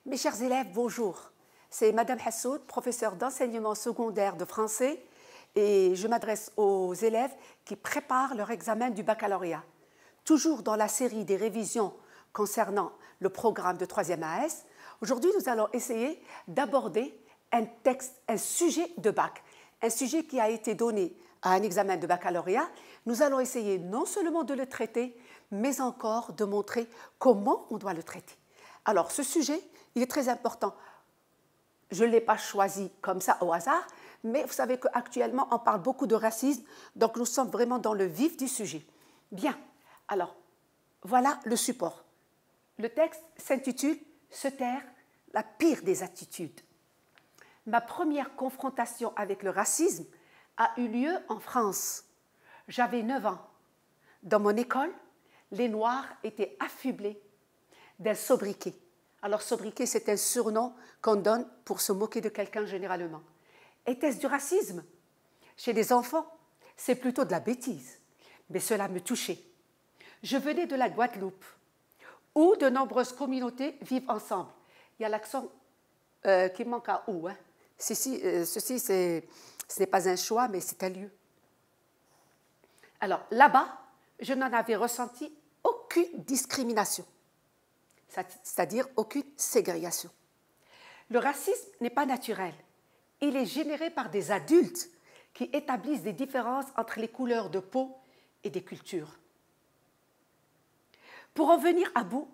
Mes chers élèves, bonjour. C'est Madame Hassoud, professeure d'enseignement secondaire de français, et je m'adresse aux élèves qui préparent leur examen du baccalauréat. Toujours dans la série des révisions concernant le programme de 3e AS, aujourd'hui nous allons essayer d'aborder un texte, un sujet de bac, un sujet qui a été donné à un examen de baccalauréat. Nous allons essayer non seulement de le traiter, mais encore de montrer comment on doit le traiter. Alors ce sujet, il est très important. Je ne l'ai pas choisi comme ça au hasard, mais vous savez qu'actuellement on parle beaucoup de racisme, donc nous sommes vraiment dans le vif du sujet. Bien, alors voilà le support. Le texte s'intitule « Se taire, la pire des attitudes ». Ma première confrontation avec le racisme a eu lieu en France. J'avais 9 ans. Dans mon école, les Noirs étaient affublés d'un sobriquet. Alors, sobriquet, c'est un surnom qu'on donne pour se moquer de quelqu'un généralement. Était-ce du racisme? Chez les enfants, c'est plutôt de la bêtise. Mais cela me touchait. Je venais de la Guadeloupe, où de nombreuses communautés vivent ensemble. Il y a l'accent qui manque à « où ». Hein. Ceci, ce n'est pas un choix, mais c'est un lieu. Alors, là-bas, je n'en avais ressenti aucune discrimination, c'est-à-dire aucune ségrégation. Le racisme n'est pas naturel. Il est généré par des adultes qui établissent des différences entre les couleurs de peau et des cultures. Pour en venir à bout,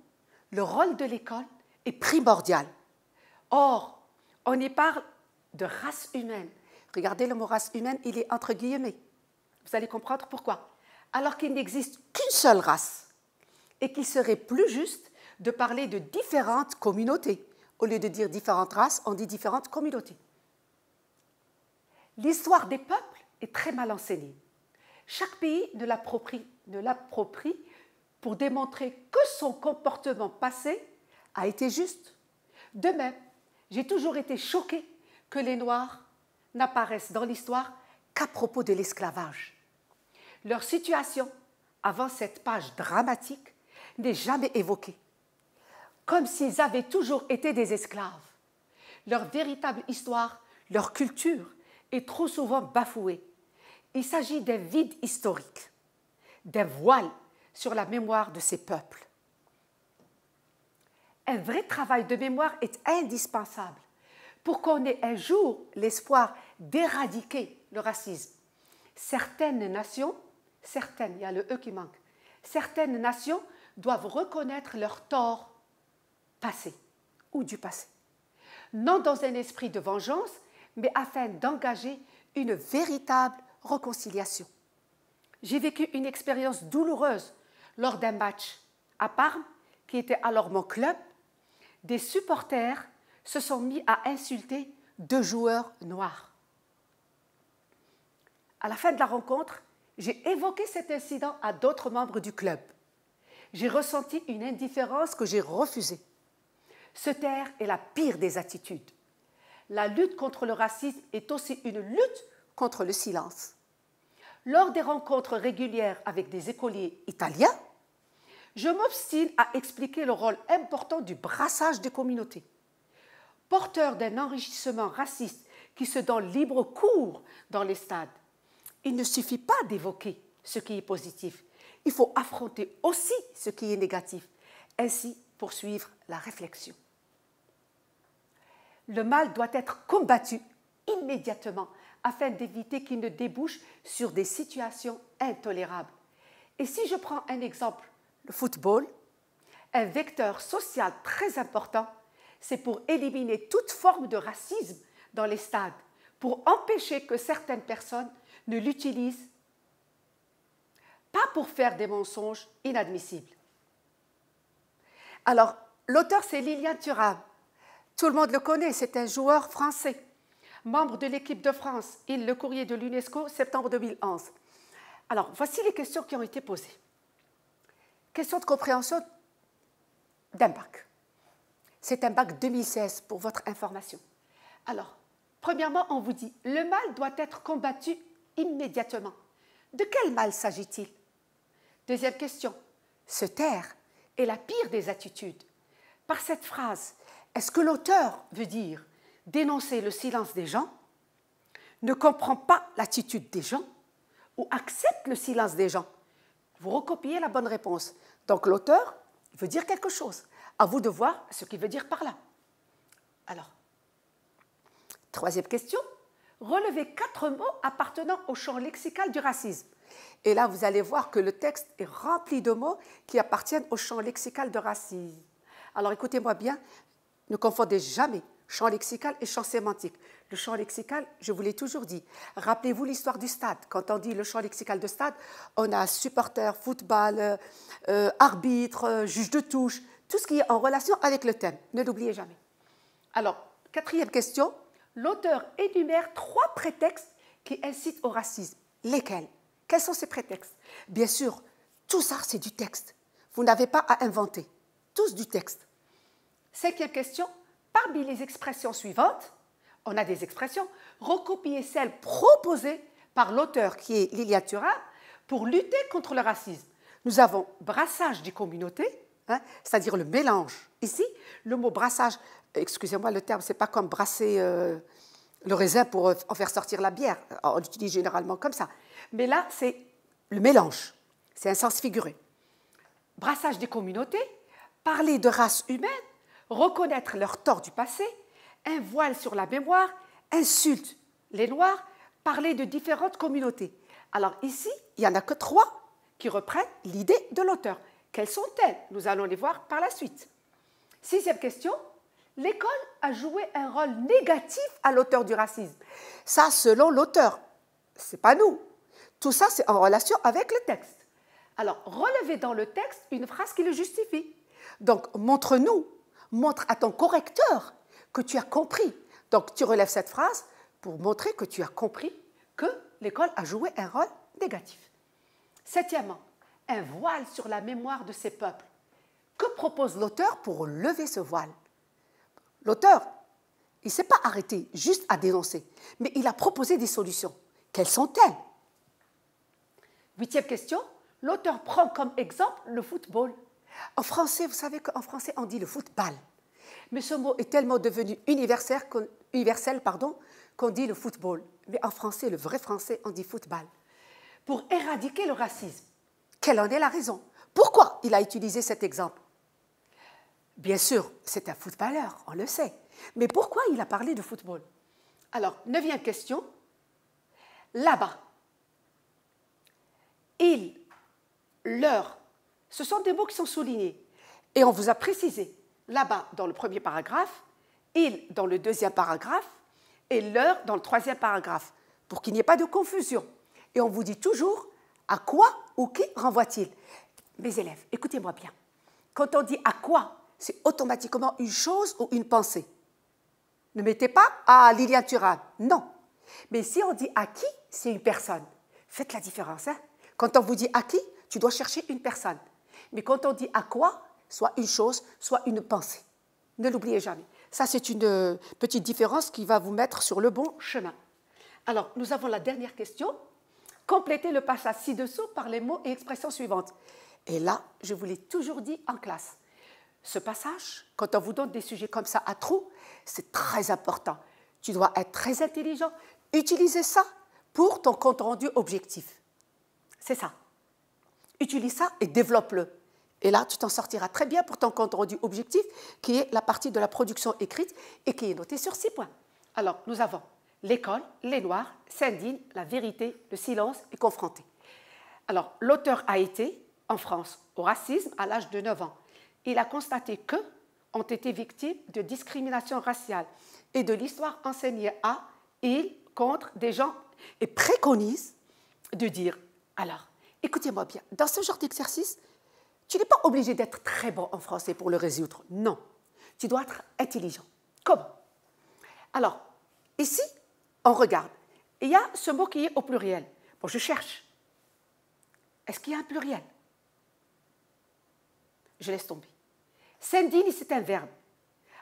le rôle de l'école est primordial. Or, on y parle de race humaine. Regardez le mot race humaine, il est entre guillemets. Vous allez comprendre pourquoi. Alors qu'il n'existe qu'une seule race et qu'il serait plus juste de parler de différentes communautés. Au lieu de dire différentes races, on dit différentes communautés. L'histoire des peuples est très mal enseignée. Chaque pays ne l'approprie pour démontrer que son comportement passé a été juste. De même, j'ai toujours été choquée que les Noirs n'apparaissent dans l'histoire qu'à propos de l'esclavage. Leur situation, avant cette page dramatique, n'est jamais évoquée, comme s'ils avaient toujours été des esclaves. Leur véritable histoire, leur culture, est trop souvent bafouée. Il s'agit d'un vide historique, d'un voile sur la mémoire de ces peuples. Un vrai travail de mémoire est indispensable pour qu'on ait un jour l'espoir d'éradiquer le racisme. Certaines nations, il y a le « e » qui manque, certaines nations doivent reconnaître leur tort passé ou du passé, non dans un esprit de vengeance, mais afin d'engager une véritable réconciliation. J'ai vécu une expérience douloureuse lors d'un match à Parme, qui était alors mon club. Des supporters se sont mis à insulter 2 joueurs noirs. À la fin de la rencontre, j'ai évoqué cet incident à d'autres membres du club. J'ai ressenti une indifférence que j'ai refusée. Se taire est la pire des attitudes. La lutte contre le racisme est aussi une lutte contre le silence. Lors des rencontres régulières avec des écoliers italiens, je m'obstine à expliquer le rôle important du brassage des communautés. Porteur d'un enrichissement raciste qui se donne libre cours dans les stades, il ne suffit pas d'évoquer ce qui est positif. Il faut affronter aussi ce qui est négatif, ainsi poursuivre la réflexion. Le mal doit être combattu immédiatement afin d'éviter qu'il ne débouche sur des situations intolérables. Et si je prends un exemple, le football, un vecteur social très important, c'est pour éliminer toute forme de racisme dans les stades, pour empêcher que certaines personnes ne l'utilisent pas pour faire des mensonges inadmissibles. Alors, l'auteur, c'est Lilian Thuram. Tout le monde le connaît, c'est un joueur français, membre de l'équipe de France, Le Courrier de l'UNESCO, septembre 2011. Alors, voici les questions qui ont été posées. Question de compréhension d'un bac. C'est un bac 2016 pour votre information. Alors, premièrement, on vous dit, le mal doit être combattu immédiatement. De quel mal s'agit-il? Deuxième question, se taire est la pire des attitudes. Par cette phrase, Est-ce que l'auteur veut dire dénoncer le silence des gens, ne comprend pas l'attitude des gens ou accepte le silence des gens? Vous recopiez la bonne réponse. Donc l'auteur veut dire quelque chose. À vous de voir ce qu'il veut dire par là. Alors, troisième question. Relevez 4 mots appartenant au champ lexical du racisme. Et là, vous allez voir que le texte est rempli de mots qui appartiennent au champ lexical de racisme. Alors écoutez-moi bien, ne confondez jamais champ lexical et champ sémantique. Le champ lexical, je vous l'ai toujours dit. Rappelez-vous l'histoire du stade. Quand on dit le champ lexical de stade, on a supporter, football, arbitre, juge de touche, tout ce qui est en relation avec le thème. Ne l'oubliez jamais. Alors, quatrième question. L'auteur énumère 3 prétextes qui incitent au racisme. Lesquels? Quels sont ces prétextes? Bien sûr, tout ça, c'est du texte. Vous n'avez pas à inventer. Tous du texte. Cinquième question. Parmi les expressions suivantes, on a des expressions, recopiez celles proposées par l'auteur qui est Liliane Thuram pour lutter contre le racisme. Nous avons brassage des communautés, c'est-à-dire le mélange. Ici, le mot brassage, excusez-moi le terme, c'est pas comme brasser le raisin pour en faire sortir la bière. On l'utilise généralement comme ça. Mais là, c'est le mélange. C'est un sens figuré. Brassage des communautés, parler de race humaine, reconnaître leurs torts du passé, un voile sur la mémoire, insulte les Noirs, parler de différentes communautés. Alors ici, il n'y en a que 3 qui reprennent l'idée de l'auteur. Quelles sont-elles? Nous allons les voir par la suite. 6e question. L'école a joué un rôle négatif à l'auteur du racisme. Ça, selon l'auteur. Ce n'est pas nous. Tout ça, c'est en relation avec le texte. Alors, relevez dans le texte une phrase qui le justifie. Donc, montre-nous, montre à ton correcteur que tu as compris. Donc, tu relèves cette phrase pour montrer que tu as compris que l'école a joué un rôle négatif. 7e, un voile sur la mémoire de ces peuples. Que propose l'auteur pour lever ce voile? L'auteur, il ne s'est pas arrêté juste à dénoncer, mais il a proposé des solutions. Quelles sont-elles? 8e question, l'auteur prend comme exemple le football. En français, vous savez qu'en français, on dit le football. Mais ce mot est tellement devenu universel qu'on dit le football. Mais en français, le vrai français, on dit football. Pour éradiquer le racisme. Quelle en est la raison? Pourquoi il a utilisé cet exemple? Bien sûr, c'est un footballeur, on le sait. Mais pourquoi il a parlé de football? Alors, 9e question. Là-bas, il, leur, ce sont des mots qui sont soulignés. Et on vous a précisé, là-bas dans le premier paragraphe, il dans le 2e paragraphe, et leur dans le 3e paragraphe, pour qu'il n'y ait pas de confusion. Et on vous dit toujours à quoi ou qui renvoie-t-il? Mes élèves, écoutez-moi bien. Quand on dit à quoi, c'est automatiquement une chose ou une pensée. Ne mettez pas à Liliane Thuram, non. Mais si on dit à qui, c'est une personne. Faites la différence. Quand on vous dit à qui, tu dois chercher une personne. Mais quand on dit à quoi, soit une chose, soit une pensée. Ne l'oubliez jamais. Ça, c'est une petite différence qui va vous mettre sur le bon chemin. Alors, nous avons la dernière question. Complétez le passage ci-dessous par les mots et expressions suivantes. Et là, je vous l'ai toujours dit en classe. Ce passage, quand on vous donne des sujets comme ça à trous, c'est très important. Tu dois être très intelligent. Utilisez ça pour ton compte-rendu objectif. C'est ça. Utilise ça et développe-le. Et là, tu t'en sortiras très bien pour ton compte-rendu objectif, qui est la partie de la production écrite et qui est notée sur 6 points. Alors, nous avons l'école, les Noirs, s'indignent, la vérité, le silence et confronté. Alors, l'auteur a été, en France, au racisme à l'âge de 9 ans. Il a constaté qu'eux ont été victimes de discrimination raciale et de l'histoire enseignée à et contre des gens et préconise de dire, alors, écoutez-moi bien, dans ce genre d'exercice, tu n'es pas obligé d'être très bon en français pour le résoudre. Non, tu dois être intelligent. Comment? Alors, ici, on regarde. Il y a ce mot qui est au pluriel. Bon, je cherche. Est-ce qu'il y a un pluriel? Je laisse tomber. S'indigne, c'est un verbe.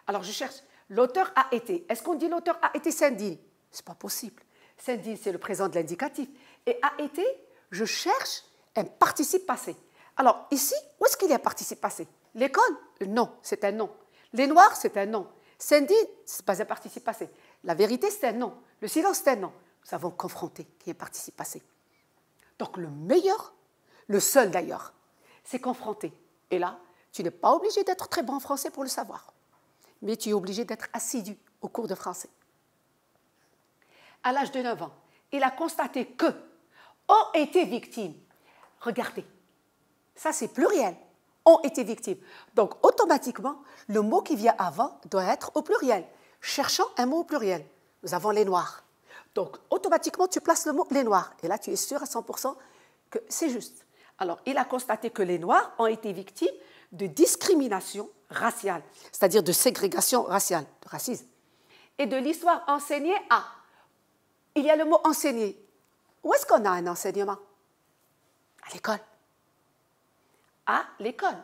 Alors, je cherche. L'auteur a été. Est-ce qu'on dit l'auteur a été s'indigne? Ce n'est pas possible. S'indigne, c'est le présent de l'indicatif. Et a été, je cherche un participe passé. Alors, ici, où est-ce qu'il y a un participe passé? L'école? Non, c'est un nom. Les Noirs, c'est un nom. Sandy, ce n'est pas un participe passé. La vérité, c'est un non. Le silence, c'est un non. Nous avons confronté, qui est participe passé. Donc le meilleur, le seul d'ailleurs, c'est confronter. Et là, tu n'es pas obligé d'être très bon en français pour le savoir, mais tu es obligé d'être assidu au cours de français. À l'âge de 9 ans, il a constaté que ont été victimes. Regardez, ça c'est pluriel. Ont été victimes. Donc automatiquement, le mot qui vient avant doit être au pluriel. Cherchant un mot au pluriel. Nous avons les noirs. Donc automatiquement, tu places le mot les noirs. Et là, tu es sûr à 100% que c'est juste. Alors, il a constaté que les noirs ont été victimes de discrimination raciale, c'est-à-dire de ségrégation raciale, de racisme. Et de l'histoire enseignée à. Il y a le mot enseigner. Où est-ce qu'on a un enseignement? À l'école. À l'école.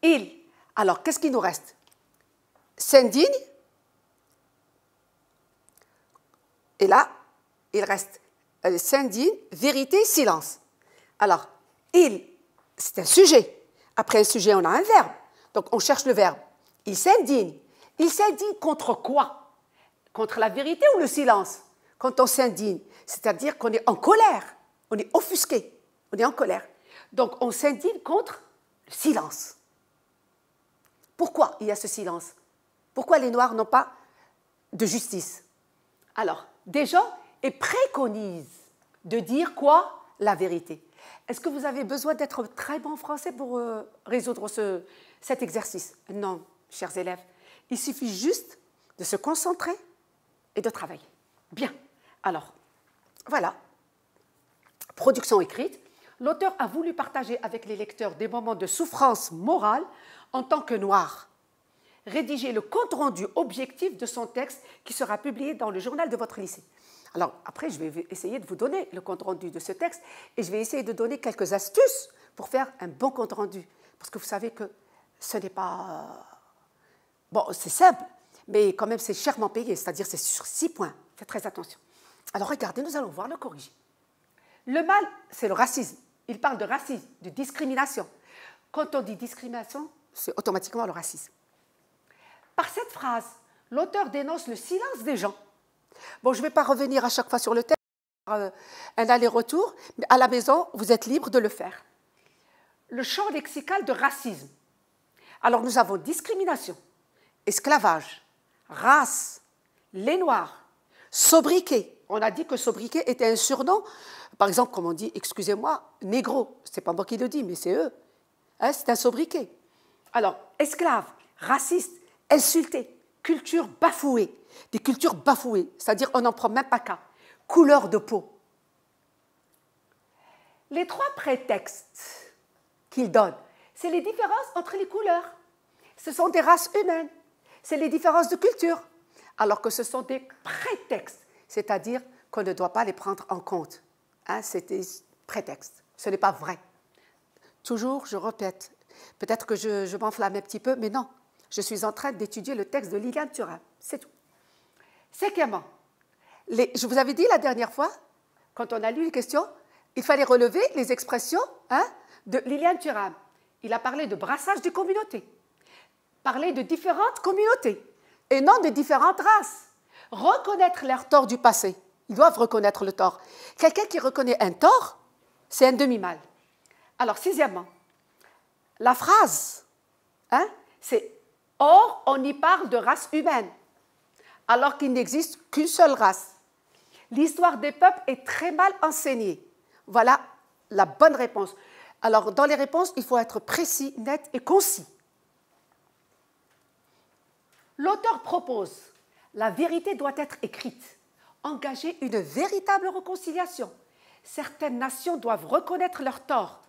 Il. Alors, qu'est-ce qui nous reste? S'indigne. Et là, il reste s'indigne, vérité, silence. Alors, il, c'est un sujet. Après un sujet, on a un verbe. Donc, on cherche le verbe. Il s'indigne. Il s'indigne contre quoi? Contre la vérité ou le silence? Quand on s'indigne, c'est-à-dire qu'on est en colère, on est offusqué, on est en colère. Donc, on s'indigne contre le silence. Pourquoi il y a ce silence? Pourquoi les Noirs n'ont pas de justice? Alors, des gens préconisent de dire quoi? La vérité. Est-ce que vous avez besoin d'être très bon en français pour résoudre cet exercice? Non, chers élèves. Il suffit juste de se concentrer et de travailler. Bien. Alors, voilà. Production écrite. L'auteur a voulu partager avec les lecteurs des moments de souffrance morale en tant que noir. Rédiger le compte-rendu objectif de son texte qui sera publié dans le journal de votre lycée. Alors, après, je vais essayer de vous donner le compte-rendu de ce texte et je vais essayer de donner quelques astuces pour faire un bon compte-rendu. Parce que vous savez que ce n'est pas... Bon, c'est simple, mais quand même, c'est chèrement payé, c'est-à-dire c'est sur 6 points. Faites très attention. Alors, regardez, nous allons voir le corriger. Le mal, c'est le racisme. Il parle de racisme, de discrimination. Quand on dit discrimination, c'est automatiquement le racisme. Par cette phrase, l'auteur dénonce le silence des gens. Bon, je ne vais pas revenir à chaque fois sur le texte, un aller-retour, mais à la maison, vous êtes libre de le faire. Le champ lexical de racisme. Alors, nous avons discrimination, esclavage, race, les Noirs, sobriquet. On a dit que sobriquet était un surnom. Par exemple, comme on dit, excusez-moi, négro. Ce n'est pas moi qui le dis, mais c'est eux. Hein, c'est un sobriquet. Alors, esclave, raciste, insulté, culture bafouée. Des cultures bafouées, c'est-à-dire on n'en prend même pas cas. Couleur de peau. Les 3 prétextes qu'il donne, c'est les différences entre les couleurs. Ce sont des races humaines. C'est les différences de culture. Alors que ce sont des prétextes, c'est-à-dire qu'on ne doit pas les prendre en compte. Hein, c'est des prétextes. Ce n'est pas vrai. Toujours, je répète, peut-être que je m'enflamme un petit peu, mais non. Je suis en train d'étudier le texte de Liliane Thuram. C'est tout. Cinquièmement, je vous avais dit la dernière fois, quand on a lu les questions, il fallait relever les expressions de Liliane Thuram. Il a parlé de brassage des communautés, parler de différentes communautés et non de différentes races. Reconnaître leurs torts du passé. Ils doivent reconnaître le tort. Quelqu'un qui reconnaît un tort, c'est un demi-mal. Alors, sixièmement, la phrase, c'est « Or, on y parle de race humaine ». Alors qu'il n'existe qu'une seule race. L'histoire des peuples est très mal enseignée. Voilà la bonne réponse. Alors, dans les réponses, il faut être précis, net et concis. L'auteur propose, la vérité doit être écrite, engager une véritable réconciliation. Certaines nations doivent reconnaître leurs torts.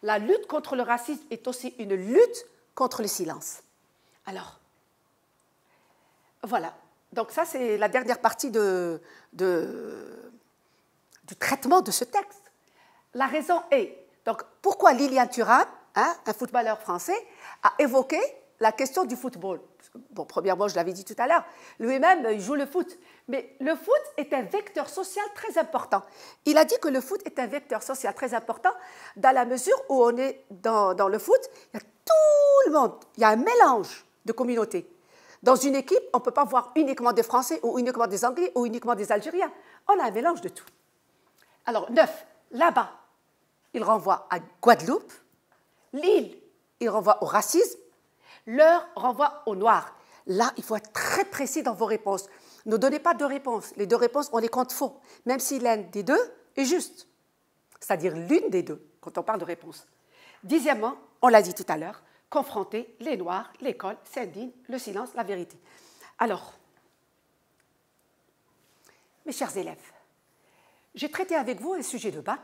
La lutte contre le racisme est aussi une lutte contre le silence. Alors, voilà. Donc ça, c'est la dernière partie du traitement de ce texte. La raison est, donc pourquoi Liliane Thuram, un footballeur français, a évoqué la question du football? Bon, premièrement, je l'avais dit tout à l'heure, lui-même, il joue le foot. Mais le foot est un vecteur social très important. Il a dit que le foot est un vecteur social très important dans la mesure où on est dans le foot, il y a tout le monde, il y a un mélange de communautés. Dans une équipe, on ne peut pas voir uniquement des Français ou uniquement des Anglais ou uniquement des Algériens. On a un mélange de tout. Alors, 9, là-bas, il renvoie à Guadeloupe. L'île, il renvoie au racisme. L'heure renvoie au noir. Là, il faut être très précis dans vos réponses. Ne donnez pas deux réponses. Les deux réponses, on les compte faux, même si l'une des deux est juste. C'est-à-dire l'une des deux, quand on parle de réponse. 10e, on l'a dit tout à l'heure, confronter les Noirs, l'école, s'indigne, le silence, la vérité. Alors, mes chers élèves, j'ai traité avec vous un sujet de bac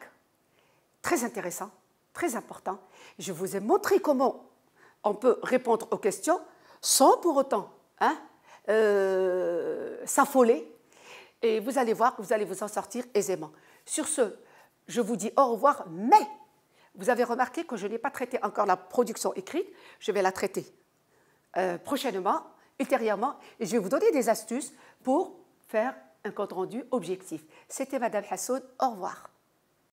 très intéressant, très important. Je vous ai montré comment on peut répondre aux questions sans pour autant s'affoler. Et vous allez voir que vous allez vous en sortir aisément. Sur ce, je vous dis au revoir, mais vous avez remarqué que je n'ai pas traité encore la production écrite. Je vais la traiter prochainement, ultérieurement, et je vais vous donner des astuces pour faire un compte rendu objectif. C'était Madame Hassoun, au revoir.